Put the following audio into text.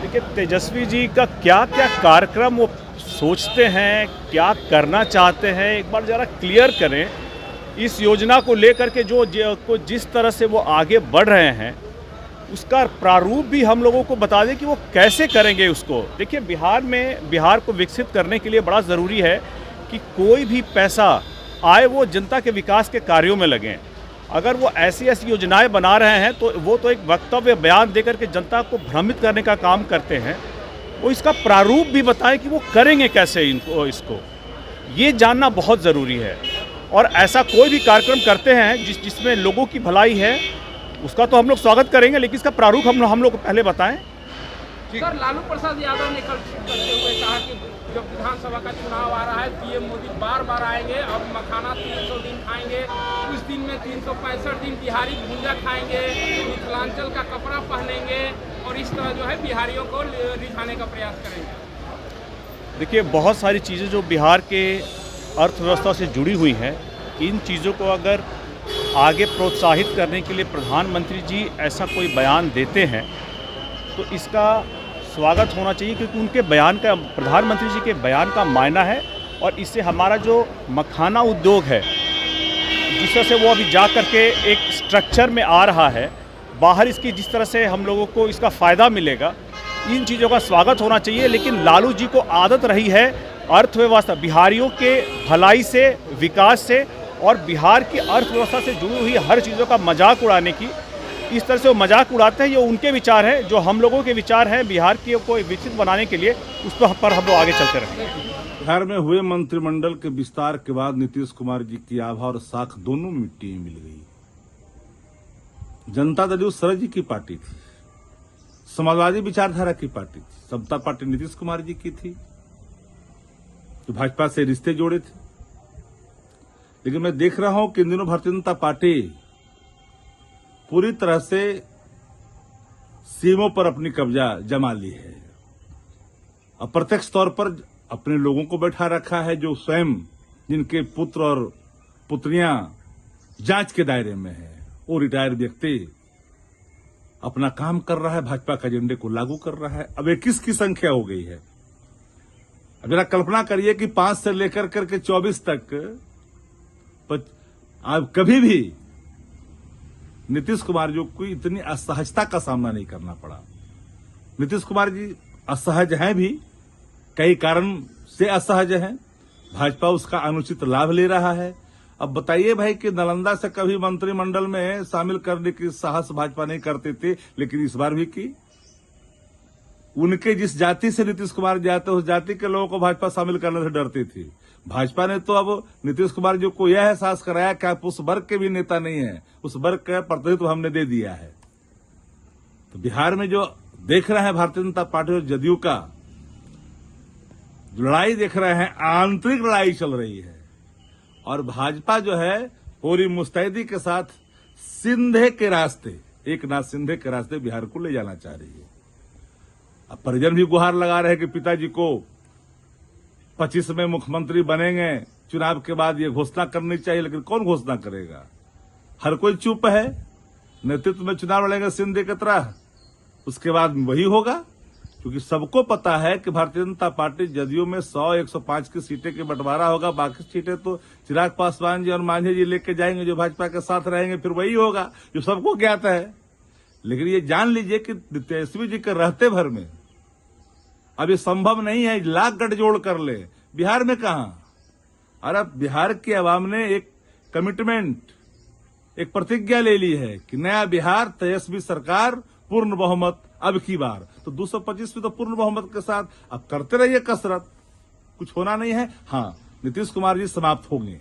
देखिए, तेजस्वी जी का क्या क्या कार्यक्रम वो सोचते हैं, क्या करना चाहते हैं, एक बार ज़रा क्लियर करें। इस योजना को लेकर के जिस तरह से वो आगे बढ़ रहे हैं, उसका प्रारूप भी हम लोगों को बता दें कि वो कैसे करेंगे उसको। देखिए, बिहार को विकसित करने के लिए बड़ा ज़रूरी है कि कोई भी पैसा आए वो जनता के विकास के कार्यों में लगें। अगर वो ऐसी योजनाएं बना रहे हैं तो वो तो एक वक्तव्य बयान देकर के जनता को भ्रमित करने का काम करते हैं। वो इसका प्रारूप भी बताएं कि वो करेंगे कैसे इसको, ये जानना बहुत ज़रूरी है। और ऐसा कोई भी कार्यक्रम करते हैं जिसमें लोगों की भलाई है, उसका तो हम लोग स्वागत करेंगे, लेकिन इसका प्रारूप हम लोग को पहले बताएं। सर, लालू प्रसाद यादव ने कल करते हुए कहा कि जब विधानसभा का चुनाव आ रहा है, पीएम मोदी बार बार आएंगे और मखाना 300 दिन खाएंगे, उस दिन में 365 दिन बिहारी भूंजा खाएंगे, मिथिलांचल का कपड़ा पहनेंगे और इस तरह जो है बिहारियों को रिझाने का प्रयास करेंगे। देखिए, बहुत सारी चीज़ें जो बिहार के अर्थव्यवस्था से जुड़ी हुई हैं, इन चीज़ों को अगर आगे प्रोत्साहित करने के लिए प्रधानमंत्री जी ऐसा कोई बयान देते हैं तो इसका स्वागत होना चाहिए, क्योंकि उनके बयान का, प्रधानमंत्री जी के बयान का मायना है। और इससे हमारा जो मखाना उद्योग है, जिस तरह से वो अभी जा कर के एक स्ट्रक्चर में आ रहा है, बाहर इसकी जिस तरह से हम लोगों को इसका फ़ायदा मिलेगा, इन चीज़ों का स्वागत होना चाहिए। लेकिन लालू जी को आदत रही है अर्थव्यवस्था, बिहारियों के भलाई से, विकास से और बिहार की अर्थव्यवस्था से जुड़ी हुई हर चीज़ों का मजाक उड़ाने की। इस तरह से वो मजाक उड़ाते हैं। ये उनके विचार हैं, जो हम लोगों के विचार हैं बिहार को विकसित बनाने के लिए, उस पर हम लोग आगे चलते रहेंगे। बिहार में हुए मंत्रिमंडल के विस्तार के बाद नीतीश कुमार जी की आभा और साख दोनों मिट्टी में मिल गई। जनता दल शरद जी की पार्टी थी, समाजवादी विचारधारा की पार्टी थी, समता पार्टी नीतीश कुमार जी की थी, जो भाजपा से रिश्ते जोड़े थे। लेकिन मैं देख रहा हूं कि इन दिनों भारतीय जनता पार्टी पूरी तरह से सीमों पर अपनी कब्जा जमा ली है। अप्रत्यक्ष तौर पर अपने लोगों को बैठा रखा है, जो स्वयं जिनके पुत्र और पुत्रियां जांच के दायरे में है। वो रिटायर्ड व्यक्ति अपना काम कर रहा है, भाजपा के एजेंडे को लागू कर रहा है। अब 21 की संख्या हो गई है। अब जरा कल्पना करिए कि 5 से लेकर करके 24 तक अब कभी भी नीतीश कुमार जी को इतनी असहजता का सामना नहीं करना पड़ा। नीतीश कुमार जी असहज हैं भी, कई कारण से असहज हैं। भाजपा उसका अनुचित लाभ ले रहा है। अब बताइए भाई कि नालंदा से कभी मंत्रिमंडल में शामिल करने की साहस भाजपा नहीं करते थे, लेकिन इस बार भी की। उनके जिस जाति से नीतीश कुमार जाते, उस जाति के लोगों को भाजपा शामिल करने से डरती थी। भाजपा ने तो अब नीतीश कुमार जी को यह एहसास कराया कि आप उस वर्ग के भी नेता नहीं है, उस वर्ग का प्रतिनिधित्व हमने दे दिया है। तो बिहार में जो देख रहे हैं भारतीय जनता पार्टी और जदयू का लड़ाई देख रहे हैं, आंतरिक लड़ाई चल रही है। और भाजपा जो है पूरी मुस्तैदी के साथ सिंधे के रास्ते, एकनाथ सिंधे के रास्ते बिहार को ले जाना चाह रही है। अब परिजन भी गुहार लगा रहे हैं कि पिताजी को 25 में मुख्यमंत्री बनेंगे, चुनाव के बाद ये घोषणा करनी चाहिए। लेकिन कौन घोषणा करेगा? हर कोई चुप है। नेतृत्व में चुनाव लड़ेंगे सिंधे की तरह, उसके बाद वही होगा। क्योंकि सबको पता है कि भारतीय जनता पार्टी जदयू में 100-105 की सीटें के बंटवारा होगा। बाकी सीटें तो चिराग पासवान जी और मांझी जी लेके जाएंगे, जो भाजपा के साथ रहेंगे। फिर वही होगा जो सबको ज्ञात है। लेकिन ये जान लीजिए कि तेजस्वी जी के रहते भर में अब ये संभव नहीं है। लाख गठजोड़ कर ले, बिहार में कहां? और अब बिहार की आवाम ने एक कमिटमेंट, एक प्रतिज्ञा ले ली है कि नया बिहार, तेजस्वी सरकार, पूर्ण बहुमत अब की बार। तो 225 में तो पूर्ण बहुमत के साथ अब करते रहिए कसरत, कुछ होना नहीं है। हाँ, नीतीश कुमार जी समाप्त होंगे।